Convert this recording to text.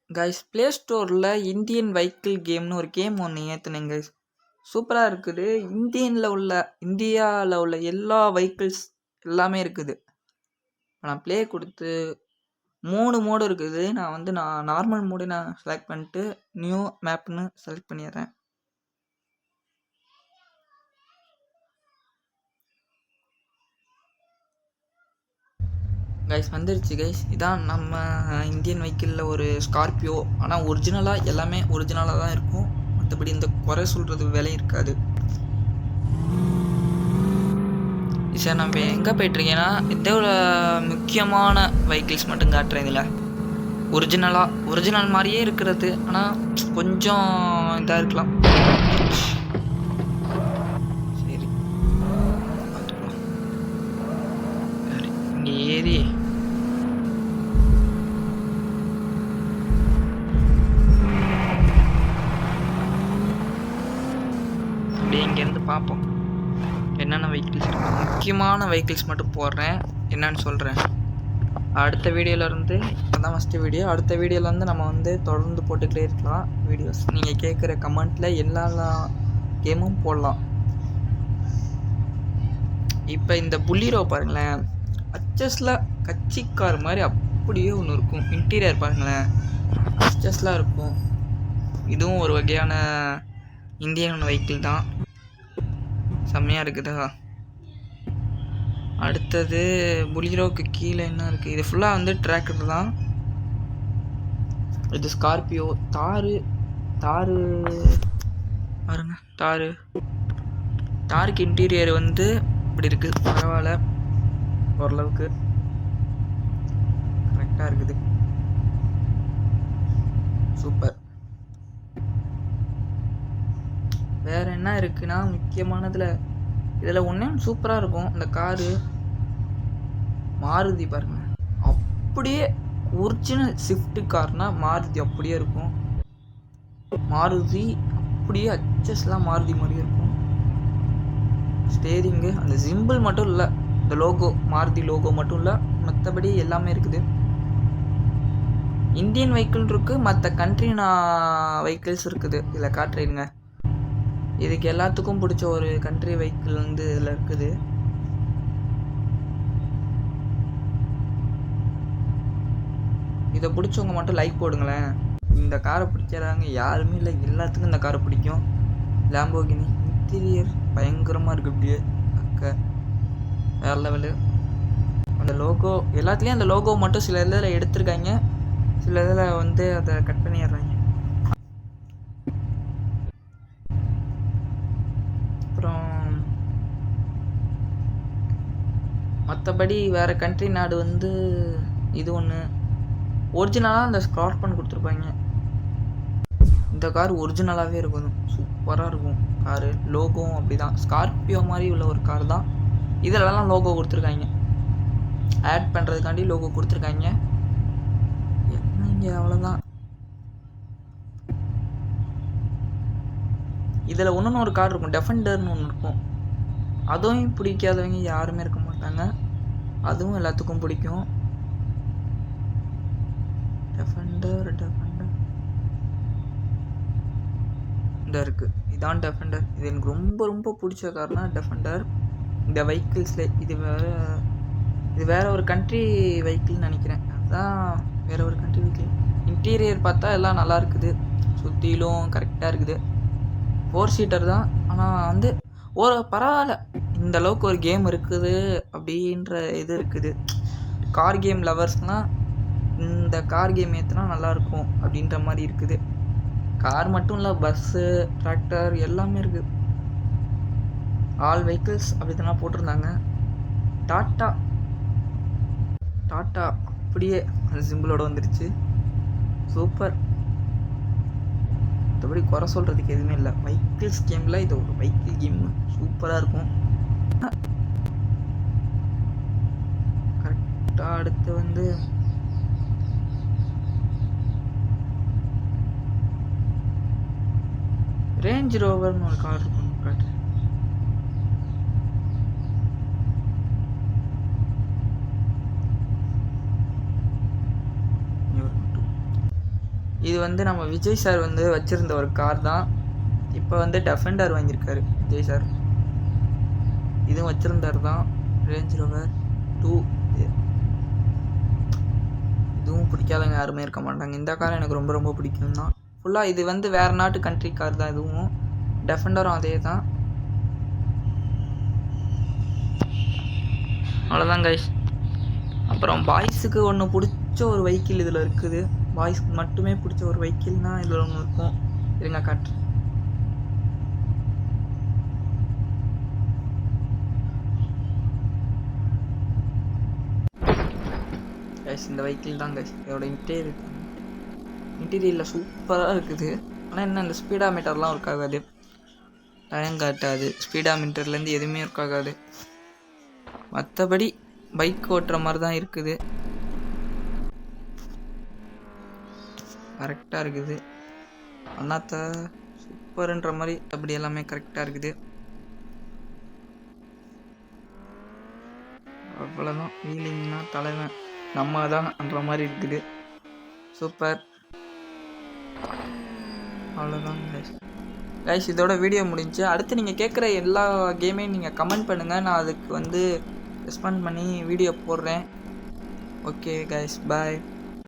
Guys play ஸ்டோரில் Indian vehicle கேம்னு ஒரு game ஒன்று ஏற்றுனேங்க கைஸ். சூப்பராக இருக்குது. இந்தியாவில் உள்ள எல்லா வெஹிக்கிள்ஸ் எல்லாமே இருக்குது. நான் ப்ளே கொடுத்து 3 மோடு இருக்குது. நான் நார்மல் மோடு செலக்ட் பண்ணிட்டு நியூ மேப்னு செலக்ட் பண்ணிடுறேன். கைஸ் வந்துருச்சு கைஸ். இதான் நம்ம இந்தியன் வெஹிக்கிளில் ஒரு ஸ்கார்பியோ. ஆனால் ஒரிஜினலாக எல்லாமே ஒரிஜினலாக தான் இருக்கும். மற்றபடி இந்த குறை சொல்கிறது வேலை இருக்காது. சார் நம்ம எங்கே போய்ட்ருக்கேன்னா இதோட முக்கியமான வெஹிக்கிள்ஸ் மட்டும் காட்டுறேன். இதில் ஒரிஜினல் மாதிரியே இருக்கிறது. ஆனால் கொஞ்சம் இதாக இருக்கலாம். சரி பார்த்துக்கலாம். இங்கே ஏறி அப்படியே இங்கேருந்து பார்ப்போம் என்னென்ன வெஹிக்கிள்ஸ் இருக்கு. முக்கியமான வெஹிக்கிள்ஸ் மட்டும் போடுறேன், என்னன்னு சொல்கிறேன். அடுத்த வீடியோலேருந்து அதான் ஃபஸ்ட்டு வீடியோ. அடுத்த வீடியோலேருந்து நம்ம தொடர்ந்து போட்டுக்கிட்டே இருக்கலாம் வீடியோஸ். நீங்கள் கேட்குற கமெண்ட்டில் எல்லா கேமும் போடலாம். இப்போ இந்த புல்லிரோ பாருங்களேன், அச்சஸில் கட்சி கார் மாதிரி அப்படியே ஒன்று இருக்கும். இன்டீரியர் பாருங்களேன், அச்சஸ்லாம் இருக்கும். இதுவும் ஒரு வகையான இந்தியன் வெஹிக்கிள் தான். செம்மையாக இருக்குதா. அடுத்தது புலிரோக்கு கீழே என்ன இருக்குது? இது ஃபுல்லாக டிராக்டர் தான். இது ஸ்கார்பியோ. தாரு பாருங்க. தாருக்கு இன்டீரியர் இப்படி இருக்குது. பரவாயில்ல, ஓரளவுக்கு கரெக்டாக இருக்குது. சூப்பர். வேறு என்ன இருக்குன்னா, முக்கியமானதில் இதில் ஒன்றே சூப்பராக இருக்கும். இந்த காரு மாருதி பாருங்க, அப்படியே ஒரிஜினல் ஸ்விஃப்ட் கார்னால் மாருதி அப்படியே இருக்கும். மாருதி அப்படியே அச்சஸ்லாம் மாருதி மாதிரியே இருக்கும். ஸ்டேரிங்கு அந்த சிம்பிள் மட்டும் இல்லை, இந்த லோகோ மாருதி லோகோ மட்டும் இல்லை, மற்றபடி எல்லாமே இருக்குது. இந்தியன் வெஹிக்கிள் இருக்குது, மற்ற கண்ட்ரி வெஹிக்கிள்ஸ் இருக்குது. இதில் காட்டுறீங்க. இதுக்கு எல்லாத்துக்கும் பிடிச்ச ஒரு கண்ட்ரி வெஹிக்கிள் இதில் இருக்குது. இதை பிடிச்சவங்க மட்டும் லைக் போடுங்களேன். இந்த காரை பிடிக்கிறாங்க யாருமே இல்லை, எல்லாத்துக்கும் இந்த காரை பிடிக்கும். லாம்போகினி இன்டீரியர் பயங்கரமாக இருக்குது. இப்படியே வேறு லெவலு. அந்த லோகோ எல்லாத்துலேயும் அந்த லோகோ மட்டும் சில இதில் எடுத்திருக்காங்க, சில இதில் அதை கட் பண்ணிடுறாங்க. மற்றபடி வேறு கண்ட்ரி நாடு இது ஒன்று ஒரிஜினலாக அந்த ஸ்க்ராட் பண்ணி கொடுத்துருப்பாங்க. இந்த கார் ஒரிஜினலாகவே இருக்கும், சூப்பராக இருக்கும் காரு. லோகோவும் அப்படி தான், ஸ்கார்பியோ மாதிரி உள்ள ஒரு கார் தான். இதிலலாம் லோகோ கொடுத்துருக்காங்க, ஆட் பண்ணுறதுக்காண்டி லோகோ கொடுத்துருக்காங்க. என்ன இங்கே அவ்வளோதான். இதில் ஒன்று ஒரு கார் இருக்கும், டெஃபெண்டர்னு ஒன்று இருக்கும். அதுவும் பிடிக்காதவங்க யாருமே இருக்க மாட்டாங்க, அதுவும் எல்லாத்துக்கும் பிடிக்கும். டெஃபெண்டர் இந்த இருக்குது, இதான் டெஃபெண்டர். இது எனக்கு ரொம்ப ரொம்ப பிடிச்ச கார்னா டெஃபெண்டர். இந்த வெஹிக்கிள்ஸில் இது வேறு ஒரு கண்ட்ரி வெஹிக்கிள்னு நினைக்கிறேன். அதுதான் வேறு ஒரு கண்ட்ரி வெஹிக்கிள். இன்டீரியர் பார்த்தா எல்லாம் நல்லா இருக்குது, சுற்றிலும் கரெக்டாக இருக்குது. 4 சீட்டர் தான். ஆனால் பரவாயில்ல, இந்த அளவுக்கு ஒரு கேம் இருக்குது அப்படின்ற இது இருக்குது. கார் கேம் லவர்ஸ்னால் இந்த கார் கேம் ஏற்றுனா நல்லாயிருக்கும் அப்படின்ற மாதிரி இருக்குது. கார் மட்டும் இல்லை, பஸ்ஸு, டிராக்டர் எல்லாமே இருக்குது. ஆல் வெஹிக்கிள்ஸ் அப்படி தானே போட்டிருந்தாங்க. டாட்டா அப்படியே அந்த சிம்பிளோடு வந்துருச்சு. சூப்பர். மற்றபடி குறை சொல்கிறதுக்கு எதுவுமே இல்லை. வெஹிக்கிள்ஸ் கேமில் இது ஒரு வெஹிக்கிள் கேம், சூப்பராக இருக்கும். கரெக்டாக அடுத்து ரேஞ்ச் ரோவர்னு ஒரு கார் இருக்கும். காட்டு இது வந்து நம்ம விஜய் சார் வந்து வச்சுருந்த ஒரு கார் தான். இப்போ வந்து டெஃபெண்டர் வாங்கியிருக்காரு விஜய் சார். இதுவும் வச்சுருந்தார் தான். Range rover 2. இதுவும் பிடிக்காதவங்க யாருமே இருக்க மாட்டாங்க. இந்த கார் எனக்கு ரொம்ப ரொம்ப பிடிக்கும் தான். ஃபுல்லாக இது வந்து வேறு நாட்டு கண்ட்ரி கார் தான். இதுவும் டெஃபெண்டரும் அதே தான். அவ்வளோதான் கைஸ். அப்புறம் பாய்ஸுக்கு ஒன்று பிடிச்ச ஒரு வெஹிக்கிள் இதில் இருக்குது. பாய்ஸ்க்கு மட்டுமே பிடிச்ச ஒரு வெஹிக்கிள்னால் இதில் ஒன்று இருக்கும். இருங்க காட்டுறேன். கைஸ் இந்த வெஹிக்கிள் தான் கைஸ். இதோட இன்டீரியரில் சூப்பராக இருக்குது. ஆனால் என்ன இந்த ஸ்பீடா மீட்டர்லாம் ஒர்க் ஆகாது, டைம் காட்டாது. ஸ்பீடா மீட்டர்லேருந்து எதுவுமே ஒர்க் ஆகாது. மற்றபடி பைக் ஓட்டுற மாதிரி தான் இருக்குது. கரெக்டாக இருக்குது. அண்ணாத்த சூப்பர்ன்ற மாதிரி அப்படி எல்லாமே கரெக்டாக இருக்குது. அவ்வளோதான். வீலிங்னா தலைவன் நம்ம தான்ன்ற மாதிரி இருக்குது. சூப்பர். அவ்வளோதான் கைஸ். இதோட வீடியோ முடிஞ்சு. அடுத்து நீங்கள் கேட்குற எல்லா கேமையும் நீங்கள் கமெண்ட் பண்ணுங்கள். நான் அதுக்கு வந்து ரெஸ்பாண்ட் பண்ணி வீடியோ போடுறேன். ஓகே கைஸ், பாய்.